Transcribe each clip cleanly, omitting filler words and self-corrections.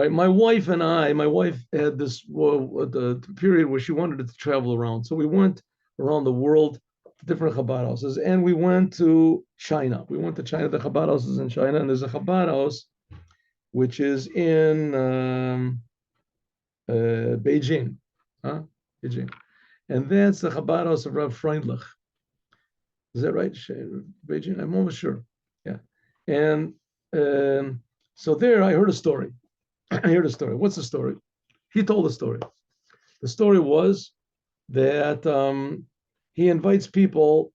Right, my wife had this the period where she wanted to travel around. So we went around the world to different Chabad houses, and we went to China. We went to China, the Chabad houses in China, and there's a Chabad house which is in Beijing, huh? Beijing, and that's the Chabad house of Rav Freundlich. Is that right? Beijing? I'm almost sure. Yeah, and so there I heard a story. I heard a story. What's the story? He told a story. The story was that he invites people.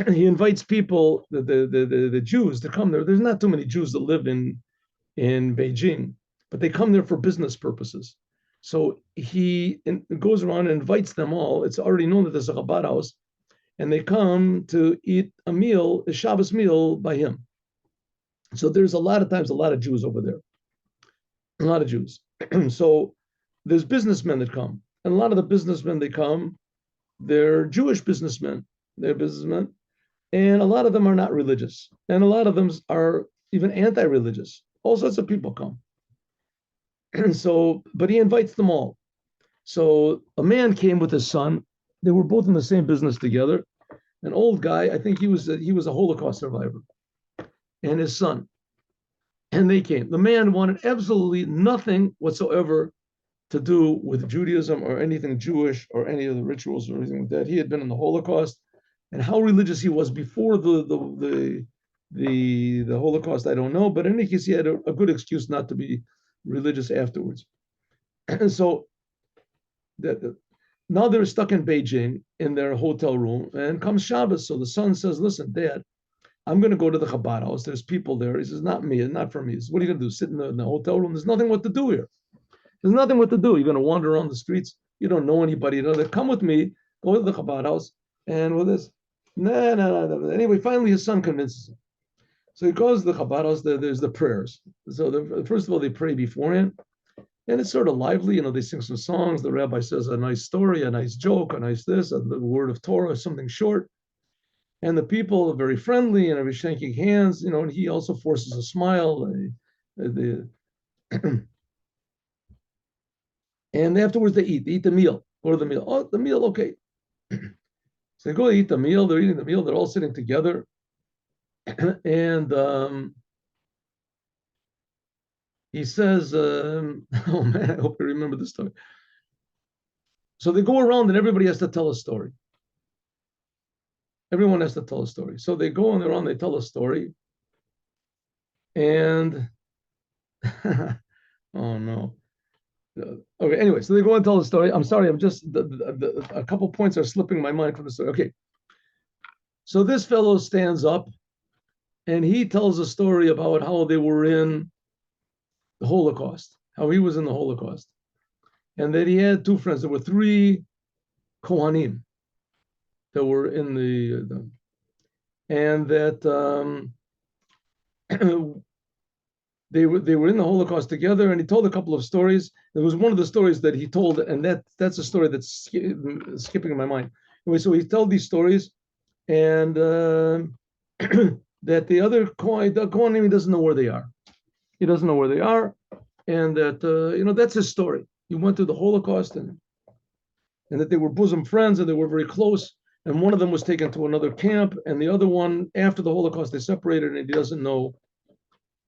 He invites people, the Jews, to come there. There's not too many Jews that live in Beijing, but they come there for business purposes. So he goes around and invites them all. It's already known that there's a Chabad house, and they come to eat a meal, a Shabbos meal by him. So there's a lot of times a lot of Jews over there, a lot of Jews. So there's businessmen that come, and a lot of the businessmen they come, they're Jewish businessmen. They're businessmen, and a lot of them are not religious, and a lot of them are even anti-religious. All sorts of people come. And so, but he invites them all. So a man came with his son. They were both in the same business together. An old guy, I think he was a Holocaust survivor, and his son. And they came. The man wanted absolutely nothing whatsoever to do with Judaism or anything Jewish or any of the rituals or anything like that. He had been in the Holocaust, and how religious he was before the Holocaust, I don't know. But in any case, he had a good excuse not to be religious afterwards. And so that now they're stuck in Beijing in their hotel room, and comes Shabbos. So the son says, "Listen, Dad, I'm going to go to the Chabad house. There's people there." He says, "Not me, not for me." He says, "What are you going to do? Sit in the hotel room? There's nothing what to do here. There's nothing what to do. You're going to wander around the streets. You don't know anybody. You know, they come with me, go to the Chabad house, and with this, no. Anyway, finally his son convinces him. So he goes to the Chabad house. There's the prayers. So first of all, they pray beforehand, and it's sort of lively. You know, they sing some songs. The rabbi says a nice story, a nice joke, a nice this, a word of Torah, something short. And the people are very friendly and are shaking hands. You know, and he also forces a smile. And afterwards they eat the meal. Go to the meal. Oh, the meal, okay. So they go eat the meal. They're eating the meal. They're all sitting together. And he says, oh man, I hope I remember the story. So they go around and everybody has to tell a story. Everyone has to tell a story. So they go on their own, they tell a story. And, oh no. Okay, anyway, so they go and tell the story. I'm sorry, I'm just, a couple points are slipping my mind from the story. Okay. So this fellow stands up and he tells a story about how they were in the Holocaust, how he was in the Holocaust, and that he had two friends. There were three Kohanim that were in and that they were in the Holocaust together. And he told a couple of stories. There was one of the stories that he told, and that's a story that's skipping in my mind. Anyway, so he told these stories, and that the other Kohanim, he doesn't know where they are. He doesn't know where they are, and that that's his story. He went through the Holocaust, and that they were bosom friends, and they were very close. And one of them was taken to another camp, and the other one, after the Holocaust, they separated, and he doesn't know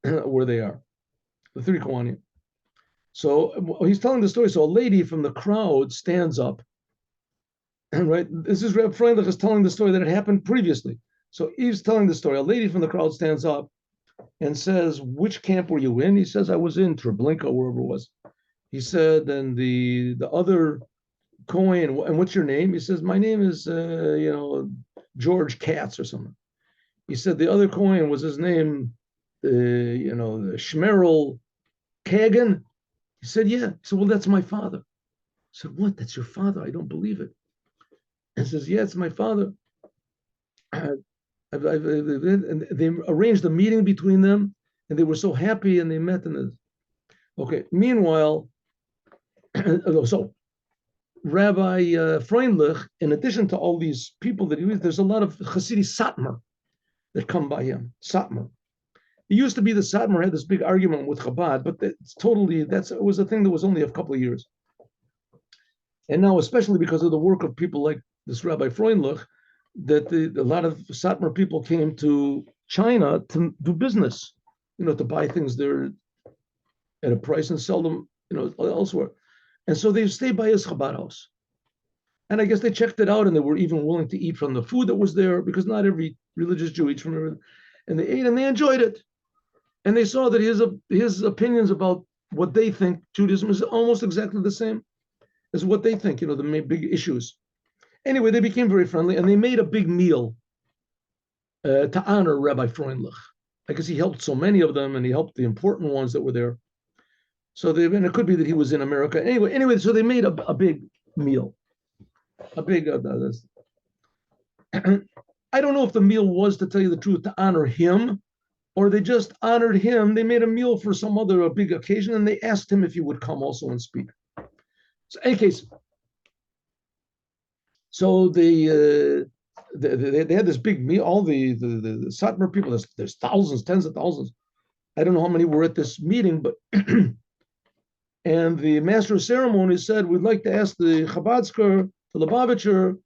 where they are. The three Kohanim. So he's telling the story. So a lady from the crowd stands up, right? This is Reb Freundlich is telling the story that had happened previously. So he's telling the story. A lady from the crowd stands up and says, "Which camp were you in?" He says, "I was in Treblinka, wherever it was." He said, "And the other Cohen, and what's your name?" He says, "My name is George Katz or something." He said the other Cohen, was his name Shmerel Kagan? He said, "Yeah." He said, "Well, that's my father." I said, "What? That's your father? I don't believe it." He says, "Yeah, it's my father." And they arranged a meeting between them, and they were so happy, and they met in this. Okay. Meanwhile, so Rabbi Freundlich, in addition to all these people that he was, there's a lot of Chassidic Satmar that come by him. Satmar. It used to be the Satmar had this big argument with Chabad, but it was a thing that was only a couple of years. And now, especially because of the work of people like this Rabbi Freundlich, that a lot of Satmar people came to China to do business, to buy things there at a price and sell them, elsewhere. And so they stayed by his Chabad house. And I guess they checked it out, and they were even willing to eat from the food that was there, because not every religious Jew eats from everything. And they ate and they enjoyed it. And they saw that his opinions about what they think Judaism is almost exactly the same as what they think, the big issues. Anyway, they became very friendly, and they made a big meal to honor Rabbi Freundlich. I guess he helped so many of them, and he helped the important ones that were there. So and it could be that he was in America. Anyway, so they made a big meal. I don't know if the meal was, to tell you the truth, to honor him, or they just honored him. They made a meal for some other big occasion, and they asked him if he would come also and speak. So, in any case, so they had this big meal. All the Satmar people, there's thousands, tens of thousands. I don't know how many were at this meeting, but and the master of ceremonies said, we'd like to ask the Chabadsker, the Lubavitcher,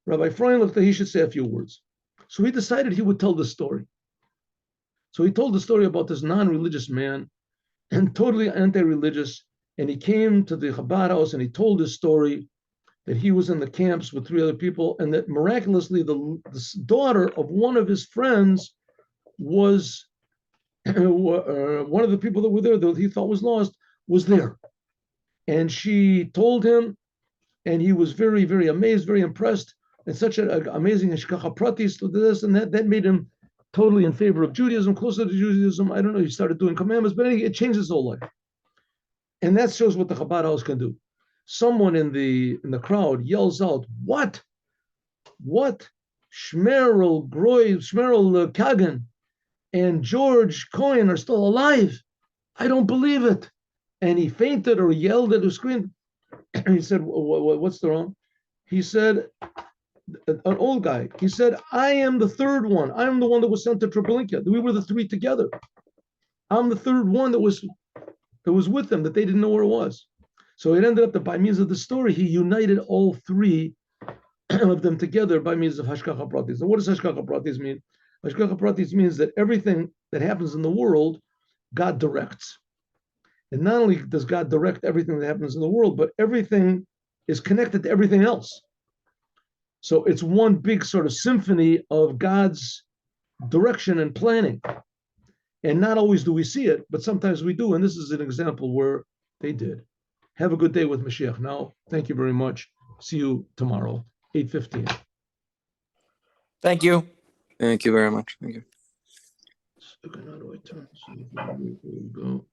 Rabbi Freundlich, that he should say a few words. So he decided he would tell the story. So he told the story about this non-religious man, and totally anti-religious, and he came to the Chabad house and he told his story, that he was in the camps with 3 other people, and that miraculously the daughter of one of his friends was one of the people that were there that he thought was lost, was there. And she told him, and he was very, very amazed, very impressed, and such an amazing hashgacha pratis to this, and that made him totally in favor of Judaism, closer to Judaism. I don't know, he started doing commandments, but anyway, it changed his whole life. And that shows what the Chabad house can do. Someone in the crowd yells out, what? Shmerel Kagan and George Cohen are still alive. I don't believe it. And he fainted or yelled at or screamed. He said, what's the wrong? He said, an old guy, he said, I am the third one. I am the one that was sent to Treblinka. We were the 3 together. I'm the third one that was with them, that they didn't know where it was. So it ended up that by means of the story, he united all 3 of them together by means of hashgacha pratis. And what does hashgacha pratis mean? Hashgacha pratis means that everything that happens in the world, God directs. And not only does God direct everything that happens in the world, but everything is connected to everything else. So it's one big sort of symphony of God's direction and planning. And not always do we see it, but sometimes we do. And this is an example where they did. Have a good day with Mashiach. Now, thank you very much. See you tomorrow, 8:15. Thank you. Thank you very much. Thank you. So how do I turn? So there we go.